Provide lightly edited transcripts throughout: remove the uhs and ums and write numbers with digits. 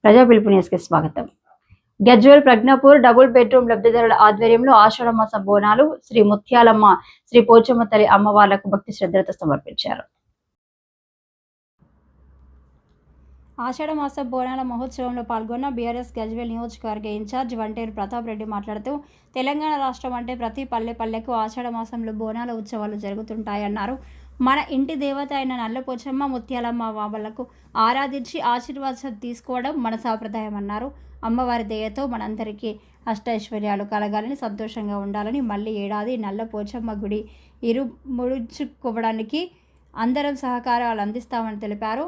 ప్రజా పిలుపు న్యూస్కి స్వాగతం. గజ్వేల్ ప్రజ్ఞాపూర్ డబుల్ బెడ్రూమ్ లబ్ధిదారుల ఆధ్వర్యంలో ఆషాఢ మాస బోనాలు శ్రీ ముత్యాలమ్మ శ్రీ పోచమ్మ తల్లి అమ్మవార్లకు భక్తి శ్రద్ధలతో సమర్పించారు. ఆషాఢ మాస బోనాల మహోత్సవంలో పాల్గొన్న బీఆర్ఎస్ గజ్వేల్ నియోజకవర్గ ఇన్ఛార్జ్ వంటేరు ప్రతాప్ రెడ్డి మాట్లాడుతూ తెలంగాణ రాష్ట్రం అంటే ప్రతి పల్లెకు ఆషాఢ మాసంలో బోనాల ఉత్సవాలు జరుగుతుంటాయన్నారు. మన ఇంటి దేవత అయిన నల్లపోచమ్మ ముత్యాలమ్మ వామలకు ఆరాధించి ఆశీర్వాదం తీసుకోవడం మన సాంప్రదాయం అన్నారు. అమ్మవారి దయతో మనందరికీ అష్టైశ్వర్యాలు కలగాలని, సంతోషంగా ఉండాలని, మళ్ళీ ఏడాది నల్లపోచమ్మ గుడి ముడుచుకోవడానికి అందరం సహకారాలు అందిస్తామని తెలిపారు.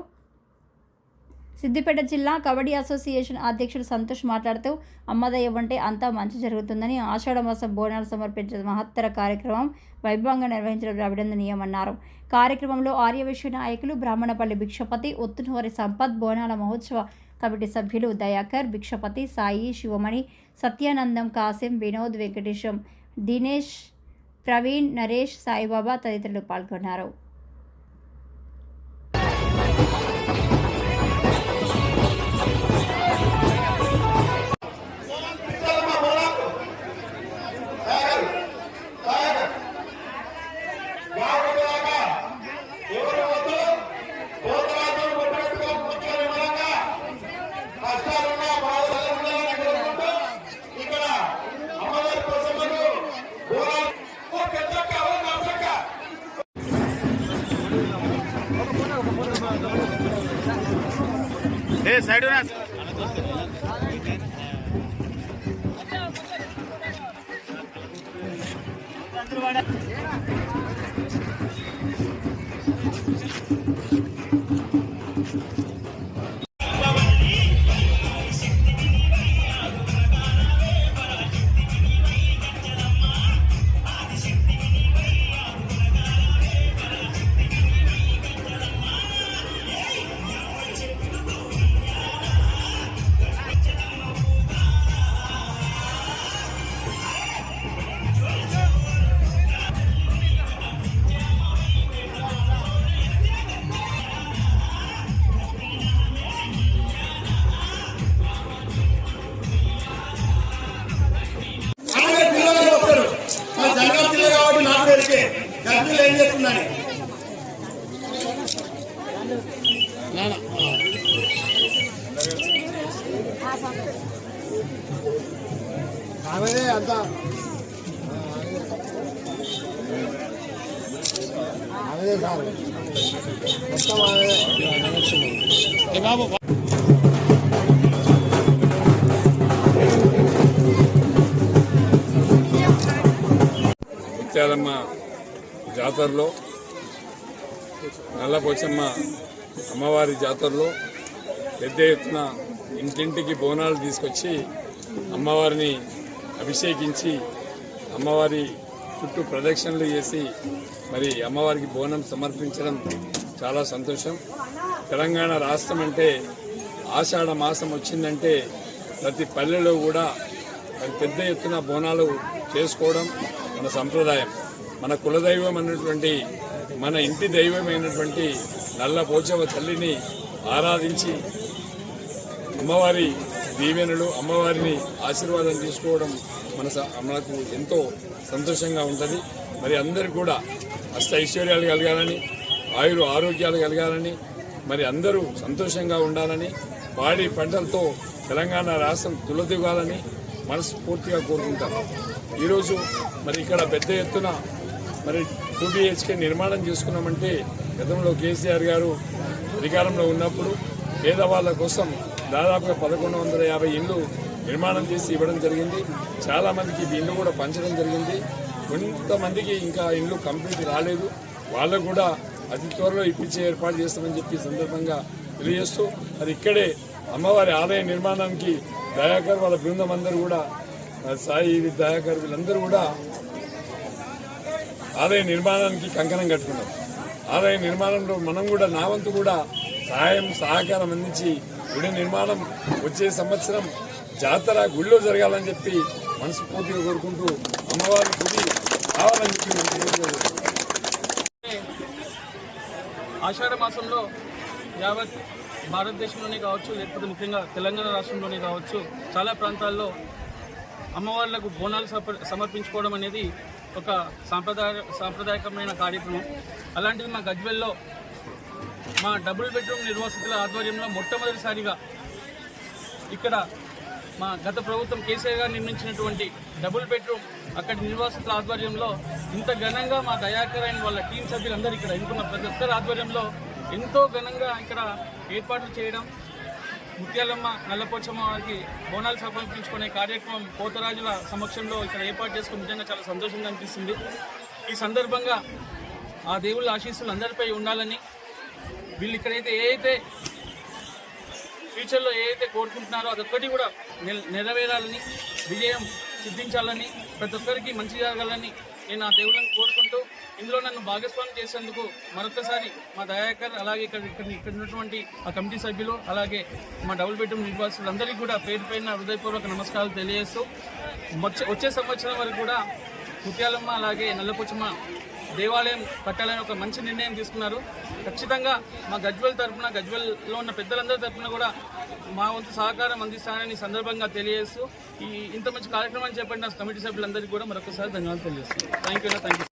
సిద్దిపేట జిల్లా కబడ్డీ అసోసియేషన్ అధ్యక్షుడు సంతోష్ మాట్లాడుతూ అమ్మదయ్య ఉంటే అంతా మంచి జరుగుతుందని, ఆషాఢ మాసం బోనాలు సమర్పించే మహత్తర కార్యక్రమం వైభవంగా నిర్వహించడం అభినందనీయమన్నారు. కార్యక్రమంలో ఆర్యవైశ్య నాయకులు బ్రాహ్మణపల్లి భిక్షపతి, ఉత్తునూరి సంపత్, బోనాల మహోత్సవ కమిటీ సభ్యులు దయాకర్, భిక్షపతి, సాయి, శివమణి, సత్యానందం, కాసిం, వినోద్, వెంకటేశం, దినేష్, ప్రవీణ్, నరేష్, సాయిబాబా తదితరులు పాల్గొన్నారు. సైడ్ ఏం చేస్తుందని ఆమెదే అంతా ఆమెదే సార్ మొత్తం ఆమెదే బాబు. ముత్యాలమ్మ జాతరలో, నల్లపోచమ్మ అమ్మవారి జాతరలో పెద్ద ఎత్తున ఇంటింటికి బోనాలు తీసుకొచ్చి అమ్మవారిని అభిషేకించి అమ్మవారి చుట్టూ ప్రదక్షిణలు చేసి మరి అమ్మవారికి బోనం సమర్పించడం చాలా సంతోషం. తెలంగాణ రాష్ట్రం అంటే ఆషాఢ మాసం వచ్చిందంటే ప్రతి పల్లెలో కూడా పెద్ద ఎత్తున బోనాలు చేసుకోవడం మన సంప్రదాయం. మన కులదైవం అన్నటువంటి, మన ఇంటి దైవమైనటువంటి నల్లపోచమ్మ తల్లిని ఆరాధించి అమ్మవారి దీవెనలు, అమ్మవారిని ఆశీర్వాదం తీసుకోవడం మనకు ఎంతో సంతోషంగా ఉంటుంది. మరి అందరూ కూడా అష్ట ఐశ్వర్యాలు కలగాలని, ఆరోగ్యాలు కలగాలని, మరి అందరూ సంతోషంగా ఉండాలని, పాడి పంటలతో తెలంగాణ రాష్ట్రం తులతూగాలని మనస్ఫూర్తిగా కోరుకుంటారు. ఈరోజు మరి ఇక్కడ పెద్ద ఎత్తున మరి 2 BHK నిర్మాణం చేసుకున్నామంటే గతంలో కేసీఆర్ గారు అధికారంలో ఉన్నప్పుడు పేదవాళ్ళ కోసం దాదాపుగా 1150 ఇళ్ళు నిర్మాణం చేసి ఇవ్వడం జరిగింది. చాలామందికి ఇల్లు కూడా పంచడం జరిగింది. కొంతమందికి ఇంకా ఇల్లు కంప్లీట్ రాలేదు. వాళ్ళకు కూడా అతి త్వరలో ఇప్పించే ఏర్పాటు చేస్తామని చెప్పి సందర్భంగా తెలియజేస్తూ, అది ఇక్కడే అమ్మవారి ఆలయ నిర్మాణానికి దయాకర్ వాళ్ళ బృందం అందరూ కూడా, సాయి దయాకర్ వీళ్ళందరూ కూడా ఆలయ నిర్మాణానికి కంకణం కట్టుకున్నాం. ఆలయ నిర్మాణంలో మనం కూడా నా వంతు కూడా సహకారం అందించి గుడి నిర్మాణం వచ్చే సంవత్సరం జాతర గుడిలో జరగాలని చెప్పి మనస్ఫూర్తిగా కోరుకుంటూ అమ్మవారి గుడి కావాలని చెప్పి ఆషాఢ మాసంలో యావత్ భారతదేశంలోనే కావచ్చు, లేకపోతే ముఖ్యంగా తెలంగాణ రాష్ట్రంలోనే కావచ్చు, చాలా ప్రాంతాల్లో అమ్మవార్లకు బోనాలు సమర్పించుకోవడం అనేది ఒక సాంప్రదాయకమైన కార్యక్రమం. అలాంటిది మా గజ్వేల్లో మా డబుల్ బెడ్రూమ్ నిర్వాసితుల ఆధ్వర్యంలో మొట్టమొదటిసారిగా ఇక్కడ మా గత ప్రభుత్వం కేసీఆర్ గారు నిర్మించినటువంటి డబుల్ బెడ్రూమ్ అక్కడి నిర్వాసితుల ఆధ్వర్యంలో ఇంత ఘనంగా మా దయాకర్ అయిన వాళ్ళ టీం సభ్యులందరూ ఇక్కడ ఎన్నుకున్న ప్రతి ఒక్కరి ఆధ్వర్యంలో ఎంతో ఘనంగా ఇక్కడ ఏర్పాట్లు చేయడం, ముత్యాలమ్మ నల్లపోచమ్మ వారికి బోనాలు సమర్పించుకునే కార్యక్రమం పోతరాజుల సమక్షంలో ఇక్కడ ఏర్పాటు చేసుకుని నిజంగా చాలా సంతోషంగా అనిపిస్తుంది. ఈ సందర్భంగా ఆ దేవుళ్ళ ఆశీస్సులు అందరిపై ఉండాలని, వీళ్ళు ఇక్కడైతే ఏదైతే ఫ్యూచర్లో ఏదైతే కోరుకుంటున్నారో అదొక్కటి కూడా నెరవేరాలని, విజయం సిద్ధించాలని, ప్రతి ఒక్కరికి మంచి జరగాలని నేను ఆ దేవుళ్ళని కోరుకుంటూ ఇందులో నన్ను భాగస్వామ్యం చేసేందుకు మరొకసారి మా దయాకర్, అలాగే ఇక్కడ ఉన్నటువంటి ఆ కమిటీ సభ్యులు, అలాగే మా డబుల్ బెడ్రూమ్ నిర్వాసులందరికీ కూడా పేరు పైన హృదయపూర్వక నమస్కారాలు తెలియజేస్తూ వచ్చే సంవత్సరం వరకు కూడా ముత్యాలమ్మ అలాగే నల్లపోచమ్మ దేవాలయం కట్టాలని ఒక మంచి నిర్ణయం తీసుకున్నారు. ఖచ్చితంగా మా గజ్వేల్ తరఫున, గజ్వేల్లో ఉన్న పెద్దలందరి తరఫున కూడా మా వంతు సహకారం అందిస్తానని సందర్భంగా తెలియజేస్తూ ఇంత మంచి కార్యక్రమాన్ని చేపట్టిన కమిటీ సభ్యులందరికీ కూడా మరొకసారి ధన్యవాదాలు తెలియజేస్తున్నాను. Thank you.